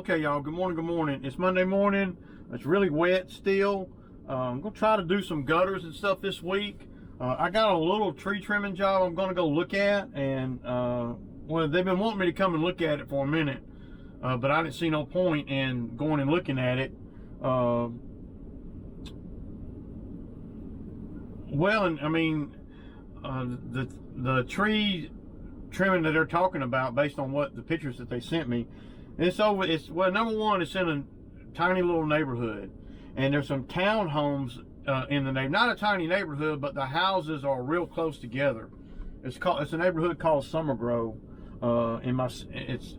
Okay, y'all, good morning, good morning. It's Monday morning. It's really wet still. I'm going to try to do some gutters and stuff this week. I got a little tree trimming job I'm going to go look at, and well, they've been wanting me to come and look at it for a minute, but I didn't see no point in going and looking at it. Well, and I mean, the tree trimming that they're talking about, based on what the pictures that they sent me, well, number one, it's in a tiny little neighborhood, and there's some townhomes in the neighborhood. Not a tiny neighborhood, but the houses are real close together. It's a neighborhood called Summer Grove. It's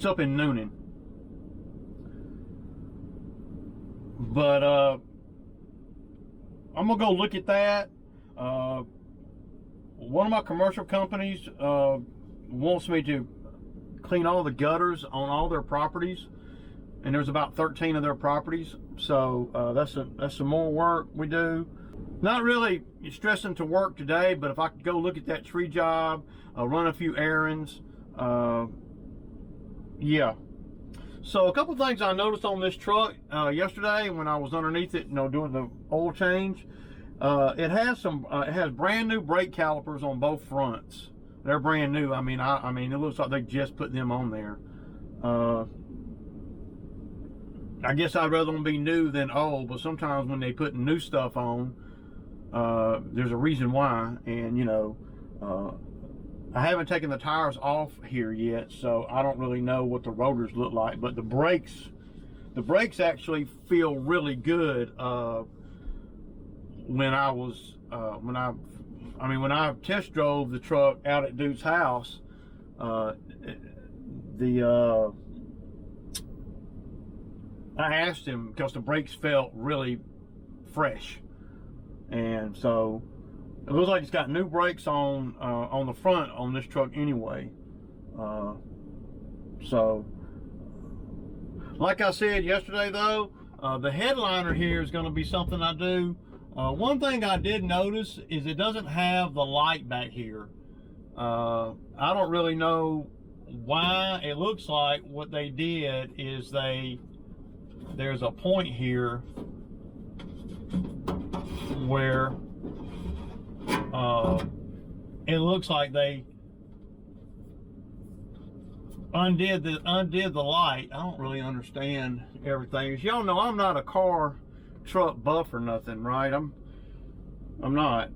up in Noonan. But I'm gonna go look at that. One of my commercial companies wants me to clean all the gutters on all their properties, and there's about 13 of their properties. So that's some more work we do. Not really stressing to work today, but if I could go look at that tree job, run a few errands, yeah. So a couple things I noticed on this truck yesterday when I was underneath it, doing the oil change. It has brand new brake calipers on both fronts. They're brand new. I mean, it looks like they just put them on there. I guess I'd rather them be new than old, but sometimes when they put new stuff on, there's a reason why. And I haven't taken the tires off here yet, so I don't really know what the rotors look like. But the brakes actually feel really good. When I test drove the truck out at dude's house, I asked him because the brakes felt really fresh, and so it looks like it's got new brakes on the front on this truck anyway. So, like I said yesterday, though, the headliner here is going to be something I do. One thing I did notice is it doesn't have the light back here. I don't really know why. It looks like what they did is there's a point here where it looks like they undid the light. I don't really understand everything. As y'all know, I'm not a car truck buff or nothing, right? I'm not.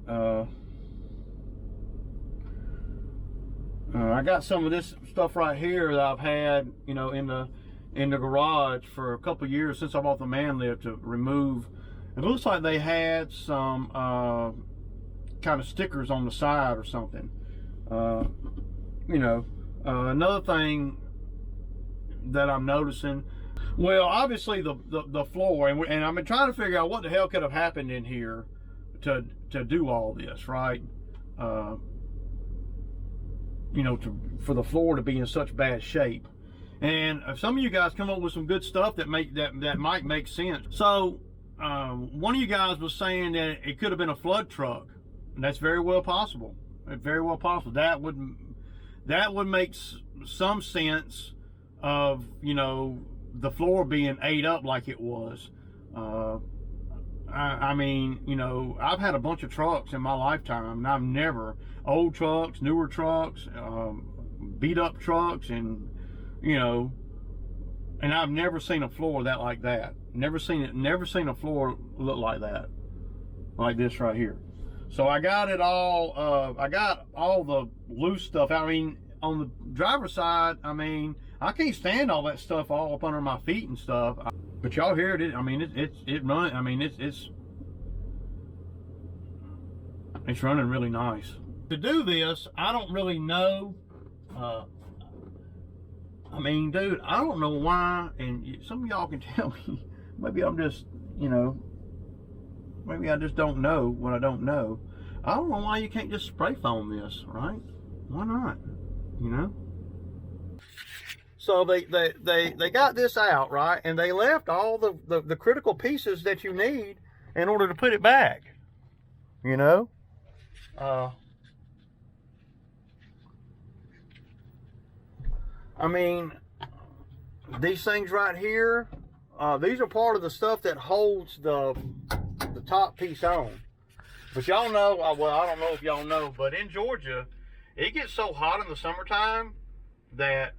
I got some of this stuff right here that I've had, in the garage for a couple years since I bought the man lift to remove. It looks like they had some kind of stickers on the side or something. Another thing that I'm noticing. Well, obviously the floor, and I've been trying to figure out what the hell could have happened in here to do all this, right? For the floor to be in such bad shape. And if some of you guys come up with some good stuff that might make sense. So one of you guys was saying that it could have been a flood truck, and that's very well possible. Very well possible. That would make some sense of the floor being ate up like it was. I've had a bunch of trucks in my lifetime, and I've never, old trucks, newer trucks, beat up trucks, and I've never seen a floor like that. Never seen a floor look like that, like this right here. So I got it all, I got all the loose stuff. I mean, on the driver's side, I can't stand all that stuff all up under my feet and stuff. But y'all hear it. It's running really nice. To do this, I don't really know. Dude, I don't know why. And some of y'all can tell me. Maybe I'm just, maybe I just don't know what I don't know. I don't know why you can't just spray foam this, right? Why not? So they got this out, right? And they left all the critical pieces that you need in order to put it back. I mean, these things right here, these are part of the stuff that holds the top piece on. But y'all know, well, I don't know if y'all know, but in Georgia, it gets so hot in the summertime that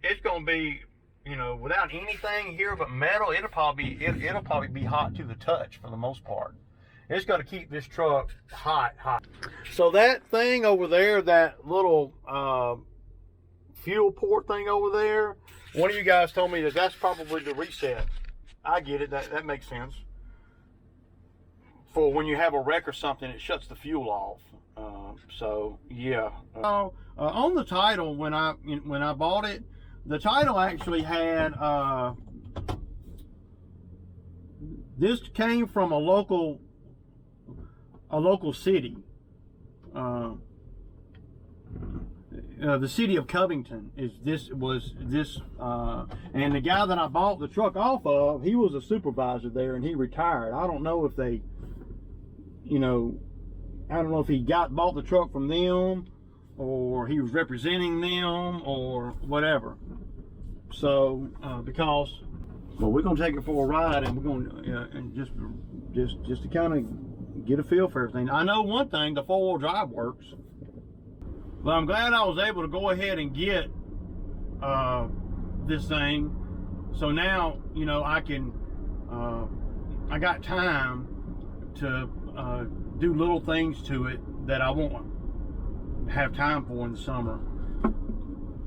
it's going to be, you know, without anything here but metal, it'll probably be hot to the touch for the most part. It's going to keep this truck hot. So that thing over there, that little fuel port thing over there, one of you guys told me that that's probably the reset. I get it. That makes sense. For when you have a wreck or something, it shuts the fuel off. So yeah. On the title, when I bought it, the title actually had this came from a local city. The city of Covington was this, and the guy that I bought the truck off of, he was a supervisor there and he retired. I don't know if they, you know, I don't know if he bought the truck from them or he was representing them or whatever. So because, well, we're gonna take it for a ride and we're gonna and just to kind of get a feel for everything. I know one thing: the 4-wheel drive works. But I'm glad I was able to go ahead and get this thing. So now, you know, I can, I got time to do little things to it that I won't have time for in the summer.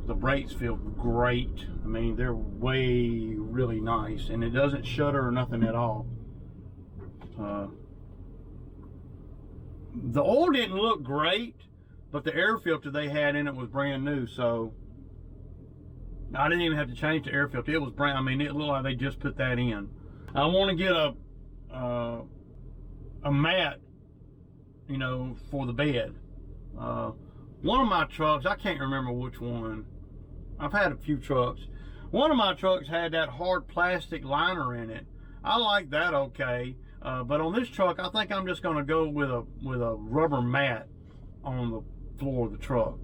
The brakes feel great. I mean, they're really nice, and it doesn't shudder or nothing at all. The oil didn't look great, but the air filter they had in it was brand new, so I didn't even have to change the air filter. It was brand. I mean, it looked like they just put that in. I want to get a mat, you know, for the bed. One of my trucks, I can't remember which one. I've had a few trucks. One of my trucks had that hard plastic liner in it. I like that okay, but on this truck, I think I'm just going to go with a rubber mat on the floor of the truck,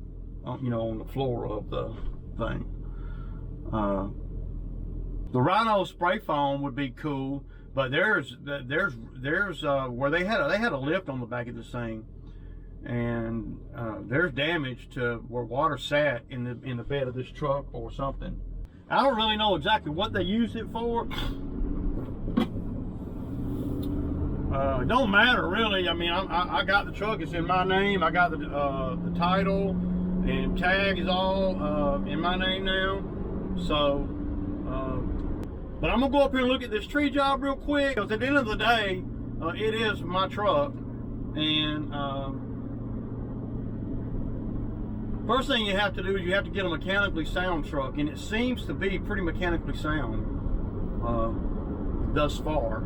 you know, on the floor of the thing. The Rhino spray foam would be cool, but there's where they had a lift on the back of this thing, and there's damage to where water sat in the bed of this truck or something. I don't really know exactly what they used it for. It don't matter really. I mean, I got the truck. It's in my name. I got the title and tag is all in my name now. So, but I'm gonna go up here and look at this tree job real quick, because at the end of the day, it is my truck. And first thing you have to do is you have to get a mechanically sound truck, and it seems to be pretty mechanically sound thus far.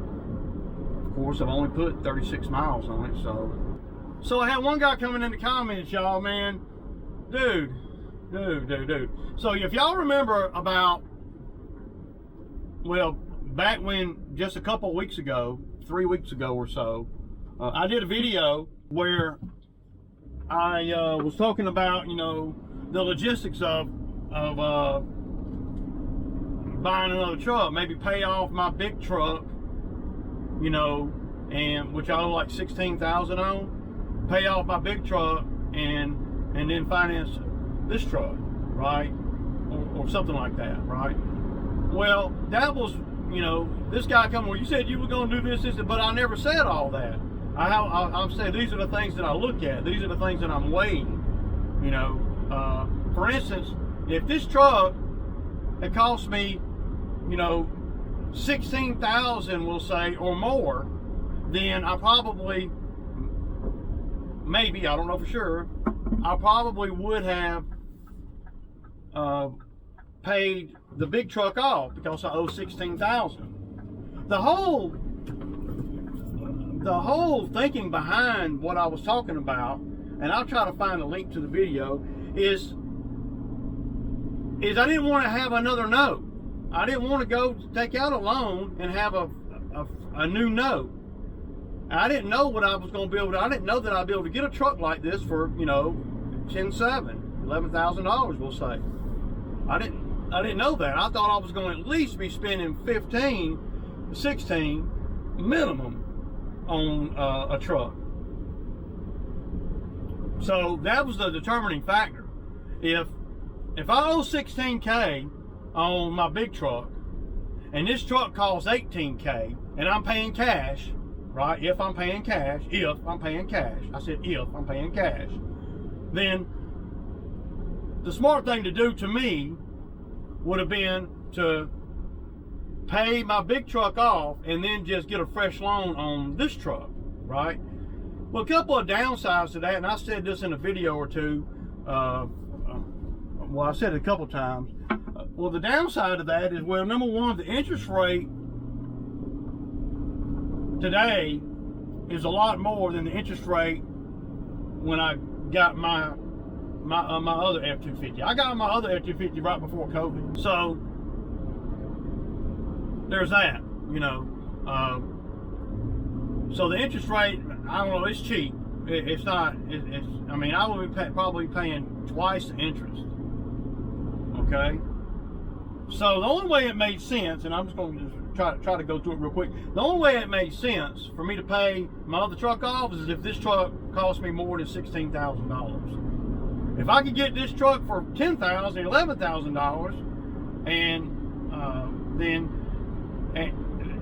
Of course, I've only put 36 miles on it, so I had one guy coming in the comments, y'all, man, dude. So if y'all remember about, well, back when, just a couple weeks ago, 3 weeks ago or so, I did a video where I was talking about, you know, the logistics of buying another truck, maybe pay off my big truck, you know, and which I owe like $16,000 on, pay off my big truck and then finance this truck, right? Or something like that, right? Well, that was, you know, this guy coming, well, you said you were going to do this, but I never said all that. I'm saying these are the things that I look at. These are the things that I'm weighing, you know. For instance, if this truck had cost me, you know, $16,000, we'll say, or more, then I probably, maybe, I don't know for sure, I probably would have paid the big truck off because I owe $16,000. The whole thinking behind what I was talking about, and I'll try to find a link to the video, is I didn't want to have another note. I didn't want to go take out a loan and have a new note. I didn't know what I was going to be able to. I didn't know that I'd be able to get a truck like this for, you know, $11,000, we'll say. I didn't know that. I thought I was going to at least be spending 15, 16 minimum on a truck. So that was the determining factor. If I owe 16K on my big truck, and this truck costs 18K, and I'm paying cash, right? If I'm paying cash, I said if I'm paying cash, then the smart thing to do to me would have been to pay my big truck off and then just get a fresh loan on this truck, right? Well, a couple of downsides to that, and I said this in a video or two, well, I said it a couple times. Well, the downside of that is, well, number one, the interest rate today is a lot more than the interest rate when I got my other F-250. I got my other F-250 right before COVID. So there's that, you know. So the interest rate, I don't know, it's cheap. It's not, I mean, I will be probably paying twice the interest. Okay? So the only way it made sense, and I'm just going to just try to go through it real quick. The only way it made sense for me to pay my other truck off is if this truck cost me more than $16,000. If I could get this truck for $10,000, $11,000, and then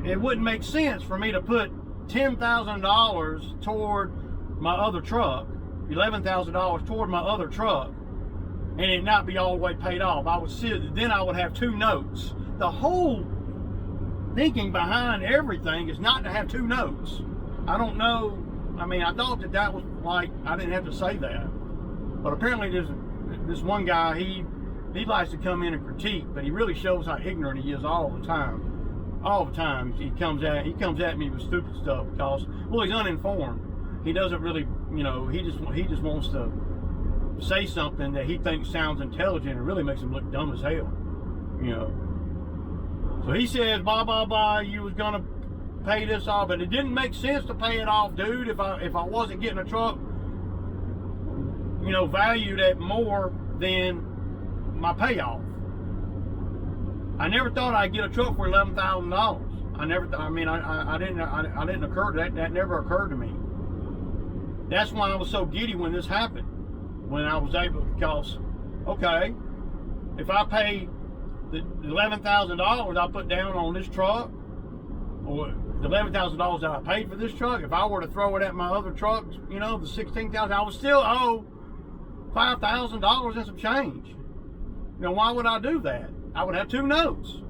it wouldn't make sense for me to put $10,000 toward my other truck, $11,000 toward my other truck, and it not be all the way paid off. Then I would have two notes. The whole thinking behind everything is not to have two notes. I don't know. I mean, I thought that was like, I didn't have to say that. But apparently this one guy, he likes to come in and critique, but he really shows how ignorant he is all the time. All the time he comes at me with stupid stuff because, well, he's uninformed. He doesn't really, you know, he just wants to say something that he thinks sounds intelligent and really makes him look dumb as hell, you know. So he says, blah blah blah, you was gonna pay this off, but it didn't make sense to pay it off, dude, if I wasn't getting a truck, you know, valued at more than my payoff. I never thought I'd get a truck for $11,000. I didn't occur that never occurred to me. That's why I was so giddy when this happened. When I was able, because, okay, if I pay the $11,000 I put down on this truck, or the $11,000 that I paid for this truck, if I were to throw it at my other trucks, you know, the $16,000, I would still owe $5,000 and some change. You know, why would I do that? I would have two notes.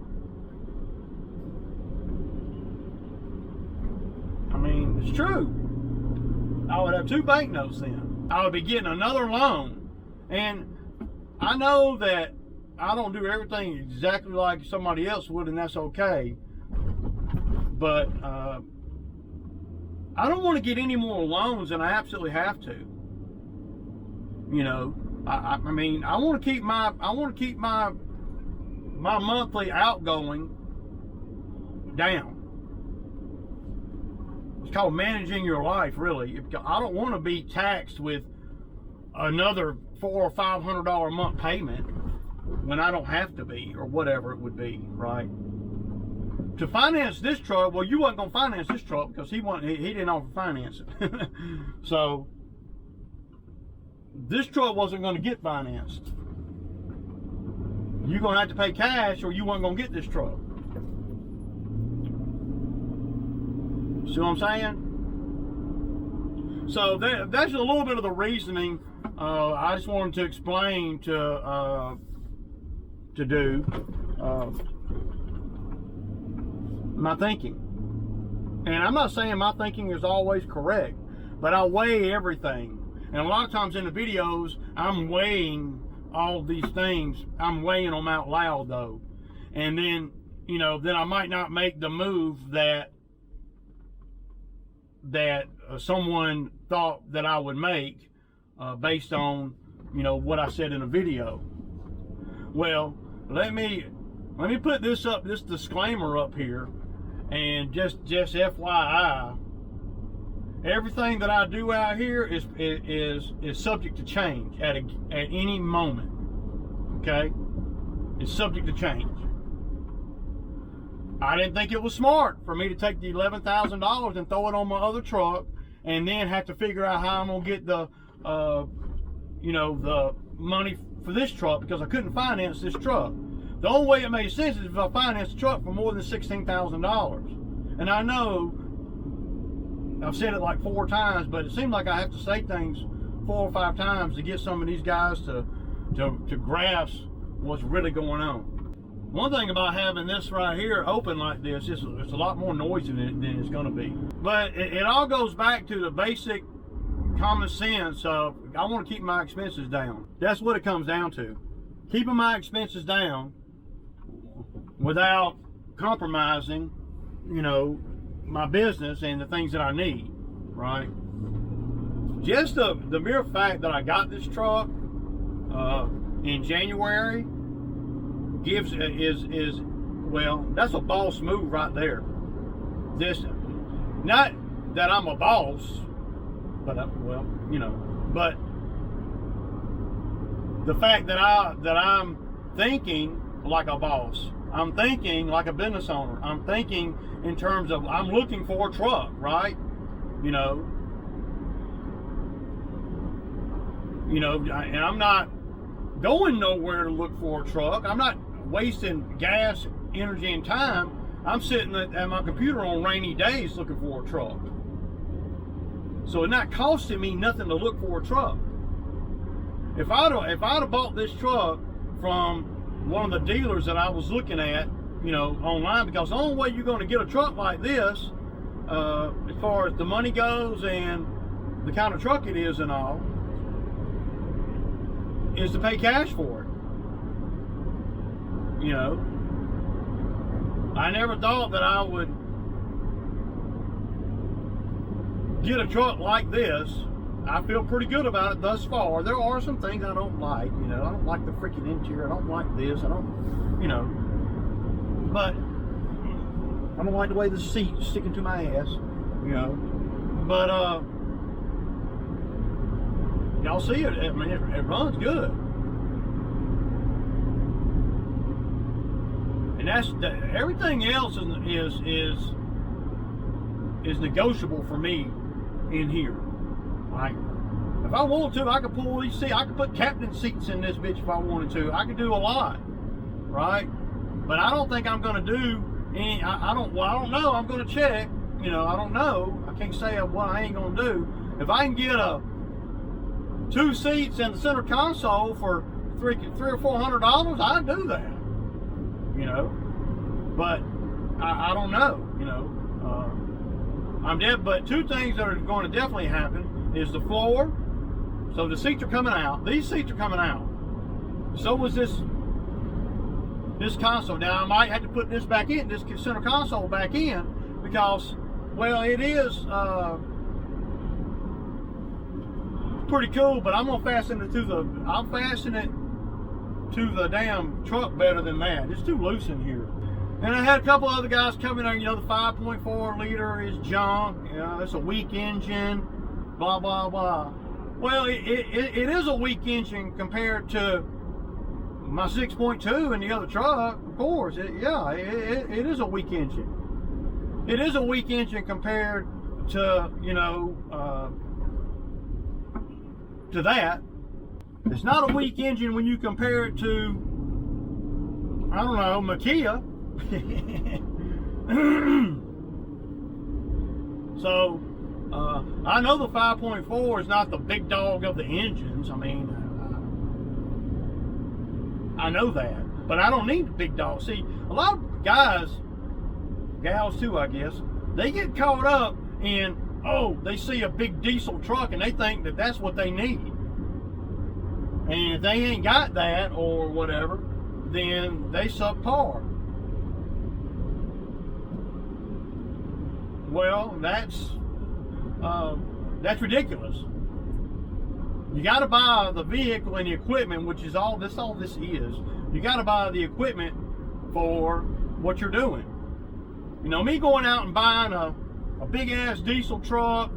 I mean, it's true. I would have two bank notes then. I would be getting another loan. And I know that I don't do everything exactly like somebody else would, and that's okay. But I don't want to get any more loans than I absolutely have to. You know, I mean, I want to keep my monthly outgoing down. It's called managing your life, really. I don't want to be taxed with another $400 or $500 a month payment when I don't have to be, or whatever it would be, right? To finance this truck, well, you wasn't gonna finance this truck because he didn't offer finance it. So this truck wasn't gonna get financed. You're gonna have to pay cash, or you weren't gonna get this truck. See what I'm saying? So that's a little bit of the reasoning. I just wanted to explain to do my thinking. And I'm not saying my thinking is always correct, but I weigh everything. And a lot of times in the videos, I'm weighing all these things. I'm weighing them out loud though. And then, you know, then I might not make the move that someone thought that I would make based on, you know, what I said in a video. Well, let me put this disclaimer up here, and just FYI, everything that I do out here is subject to change at any moment. Okay, is subject to change. I didn't think it was smart for me to take the $11,000 and throw it on my other truck and then have to figure out how I'm gonna get the the money for this truck, because I couldn't finance this truck. The only way it made sense is if I financed the truck for more than $16,000. And I know I've said it like 4 times, but it seems like I have to say things 4 or 5 times to get some of these guys to grasp what's really going on. One thing about having this right here open like this is it's a lot more noisy than it's going to be. But it all goes back to the basic common sense of I want to keep my expenses down. That's what it comes down to. Keeping my expenses down without compromising, my business and the things that I need, right? Just the mere fact that I got this truck in January that's a boss move right there. Not that I'm a boss, but but the fact that I'm thinking like a boss, I'm thinking like a business owner, I'm thinking in terms of I'm looking for a truck, right? And I'm not going nowhere to look for a truck. I'm not wasting gas, energy, and time. I'm sitting at my computer on rainy days looking for a truck. So it's not costing me nothing to look for a truck. If I'd have bought this truck from one of the dealers that I was looking at, online, because the only way you're going to get a truck like this, as far as the money goes and the kind of truck it is and all, is to pay cash for it. I never thought that I would get a truck like this. I feel pretty good about it thus far. There are some things I don't like, I don't like the freaking interior, I don't like this, I don't, but I don't like the way the seat's sticking to my ass, but y'all see it, I mean, it runs good. And everything else is negotiable for me in here. Like, if I want to, I could pull these seats. I could put captain seats in this bitch if I wanted to. I could do a lot, right? But I don't think I'm going to do any. I don't know. I'm going to check. I don't know. I can't say what I ain't going to do. If I can get 2 seats in the center console for $300 or $400, I'd do that. But I don't know. But 2 things that are going to definitely happen is the floor. So the seats are coming out. These seats are coming out. So was this console. Now I might have to put this back in, this center console back in, because, well, it is pretty cool. But I'm gonna fasten it I'll fasten it to the damn truck better than that. It's too loose in here. And I had a couple other guys coming in, the 5.4 liter is junk, it's a weak engine, blah, blah, blah. Well, it is a weak engine compared to my 6.2 in the other truck, of course. It is a weak engine. It is a weak engine compared to, to that. It's not a weak engine when you compare it to, I don't know, my Kia. So I know the 5.4 is not the big dog of the engines. I mean, I know that, but I don't need the big dog. See, a lot of guys, gals too, I guess, they get caught up in, they see a big diesel truck and they think that that's what they need. And if they ain't got that or whatever, then they subpar. Well, that's ridiculous. You got to buy the vehicle and the equipment, which is all this is. You got to buy the equipment for what you're doing. Me going out and buying a big ass diesel truck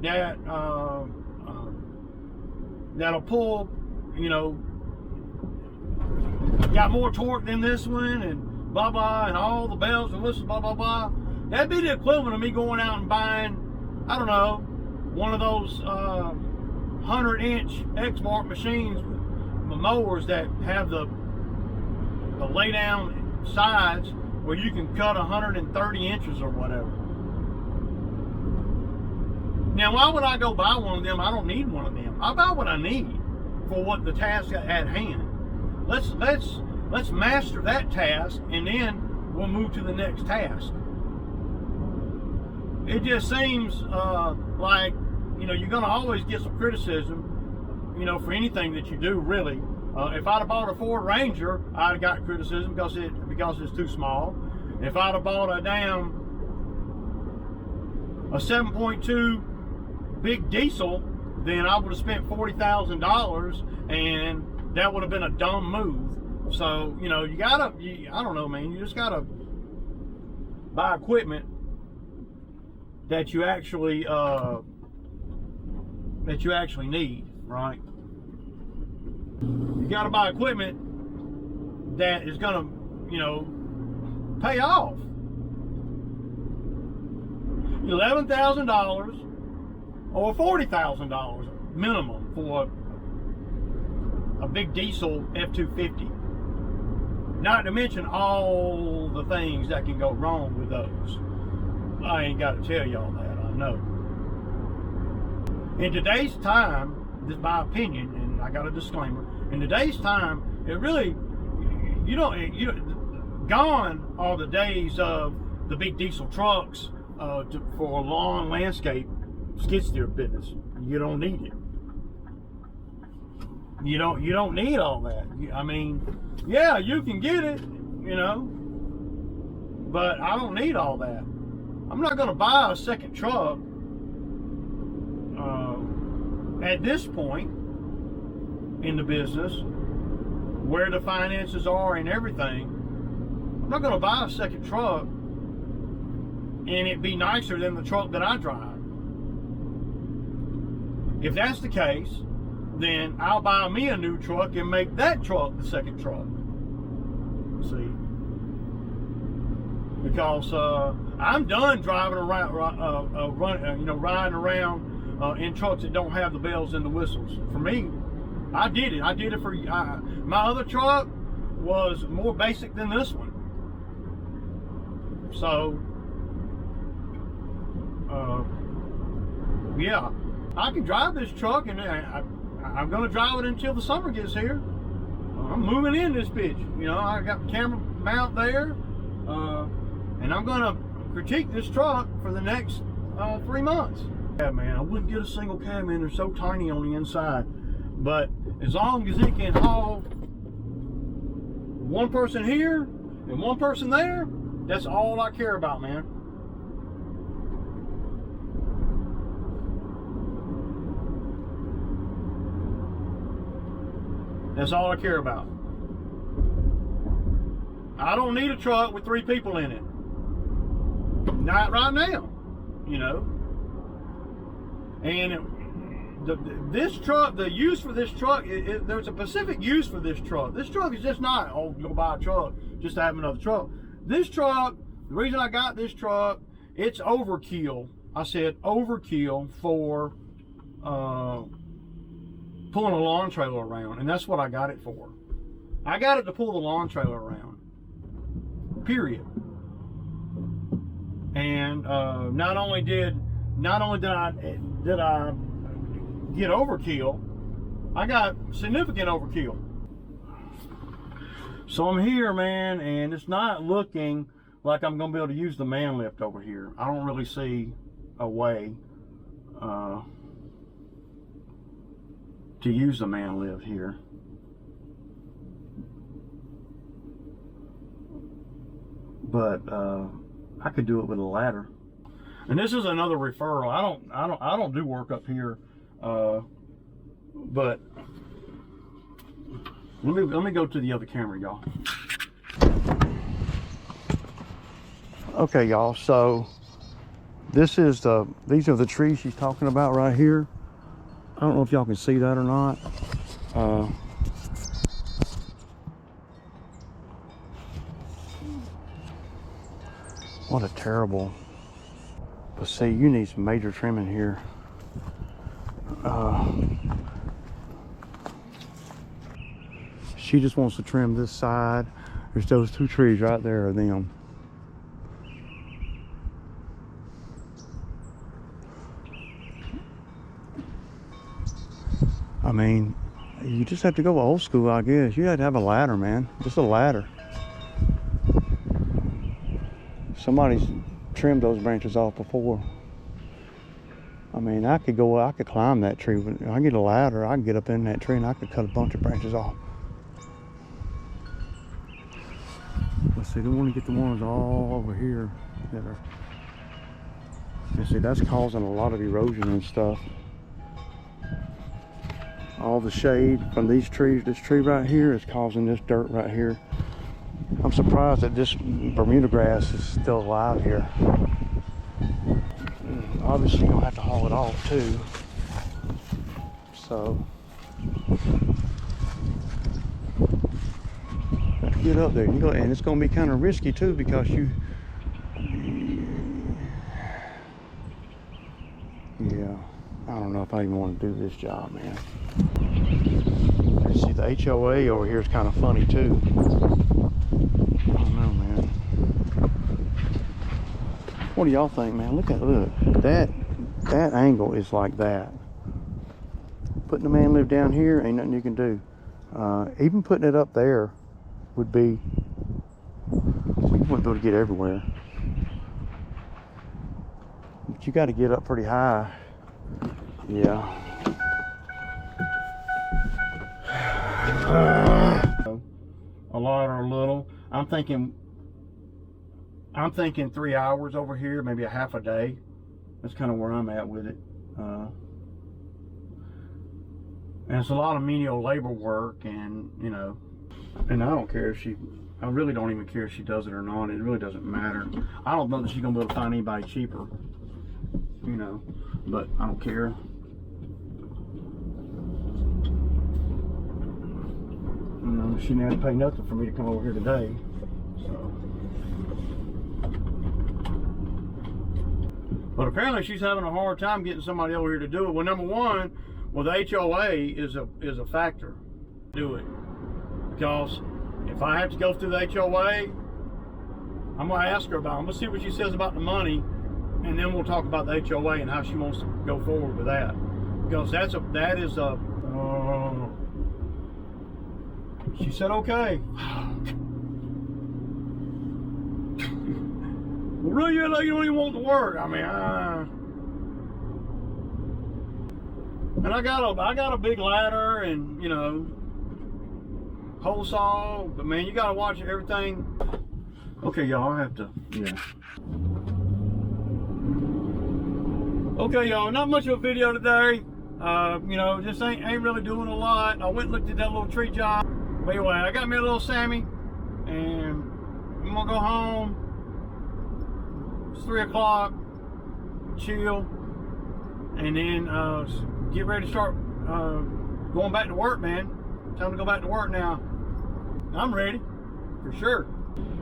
that that'll pull got more torque than this one, and blah blah, and all the bells and whistles, blah blah blah. That'd be the equivalent of me going out and buying, I don't know, one of those 100-inch Exmark machines, mowers that have the lay down sides where you can cut 130 inches or whatever. Now, why would I go buy one of them? I don't need one of them. I buy what I need for what the task at hand. Let's master that task, and then we'll move to the next task. It just seems like, you know, you're going to always get some criticism, you know, for anything that you do, really. If I'd have bought a Ford Ranger, I'd have got criticism because it's too small. If I'd have bought a 7.2 big diesel, then I would have spent $40,000, and that would have been a dumb move. So, you know, I don't know, man, you just gotta buy equipment that you actually need, right? You got to buy equipment that is going to, you know, pay off. $11,000 or $40,000 minimum for a big diesel F-250. Not to mention all the things that can go wrong with those. I ain't got to tell y'all that, I know. In today's time, this is my opinion, and I got a disclaimer. In today's time, it really, gone are the days of the big diesel trucks for a long landscape skid steer business. You don't need it. You don't need all that. I mean, yeah, you can get it, you know, but I don't need all that. I'm not going to buy a second truck at this point in the business, where the finances are and everything. I'm not going to buy a second truck and it be nicer than the truck that I drive. If that's the case, then I'll buy me a new truck and make that truck the second truck. See? Because I'm done driving around, riding around in trucks that don't have the bells and the whistles. For me, I did it. I did it for my other truck was more basic than this one. So, yeah, I can drive this truck, and I'm going to drive it until the summer gets here. I'm moving in this bitch. You know, I got the camera mount there, and I'm going to critique this truck for the next 3 months. Yeah, man, I wouldn't get a single cab in. They're so tiny on the inside. But as long as it can haul one person here and one person there, that's all I care about, man. That's all I care about. I don't need a truck with 3 people in it. Not right now, you know. And this truck, the use for this truck, there's a specific use for this truck. This truck is just not, oh, you'll buy a truck just to have another truck. This truck, the reason I got this truck, it's overkill. I said overkill for pulling a lawn trailer around, and that's what I got it for. I got it to pull the lawn trailer around, period. And not only did I get overkill, I got significant overkill. So I'm here, man, and it's not looking like I'm gonna be able to use the man lift over here. I don't really see a way to use the man lift here. But I could do it with a ladder. And this is another referral. I don't do work up here, but let me go to the other camera, y'all. Okay, y'all. So these are the trees she's talking about right here. I don't know if y'all can see that or not. What a terrible. But see, you need some major trimming here. She just wants to trim this side. There's those two trees right there are them. I mean, you just have to go old school, I guess. You had to have a ladder, man. Just a ladder. Somebody's trimmed those branches off before. I mean, I could climb that tree. But I get a ladder, I can get up in that tree and I could cut a bunch of branches off. Let's see, they want to get the ones all over here that are, you see, that's causing a lot of erosion and stuff. All the shade from these trees, this tree right here is causing this dirt right here. I'm surprised that this Bermuda grass is still alive here. Obviously, you're gonna have to haul it off too. So, get up there. You go, and it's gonna be kind of risky too because yeah, I don't know if I even want to do this job, man. You see, the HOA over here is kind of funny too. I don't know, man. What do y'all think, man? Look that angle is like that. Putting the man live down here ain't nothing you can do. Even putting it up there would be, we wouldn't be able to get everywhere. But you got to get up pretty high. Yeah. A lot or a little. I'm thinking 3 hours over here, maybe a half a day. That's kind of where I'm at with it. And it's a lot of menial labor work, and you know, and I don't care if I really don't even care if she does it or not. It really doesn't matter. I don't know that she's gonna be able to find anybody cheaper, you know, but I don't care. You know, she didn't have to pay nothing for me to come over here today, so. But apparently she's having a hard time getting somebody over here to do it. Well, number one, well, the HOA is a factor. Do it. Because if I have to go through the HOA, I'm going to ask her about it. I'm going to see what she says about the money, and then we'll talk about the HOA and how she wants to go forward with that. Because that is a she said okay. Well, really, you don't even want to work. I mean, and I got a big ladder, and you know, hole saw. But man, you gotta watch everything. Okay, y'all, I have to. Yeah. Okay, y'all, not much of a video today. You know, just ain't really doing a lot. I went and looked at that little tree job. But anyway, I got me a little Sammy, and I'm gonna go home. It's 3 o'clock, chill, and then get ready to start going back to work, man. Time to go back to work now. I'm ready, for sure.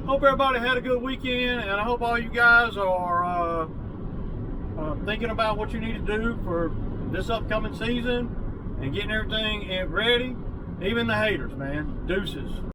Hope everybody had a good weekend, and I hope all you guys are thinking about what you need to do for this upcoming season and getting everything ready. Even the haters, man. Deuces.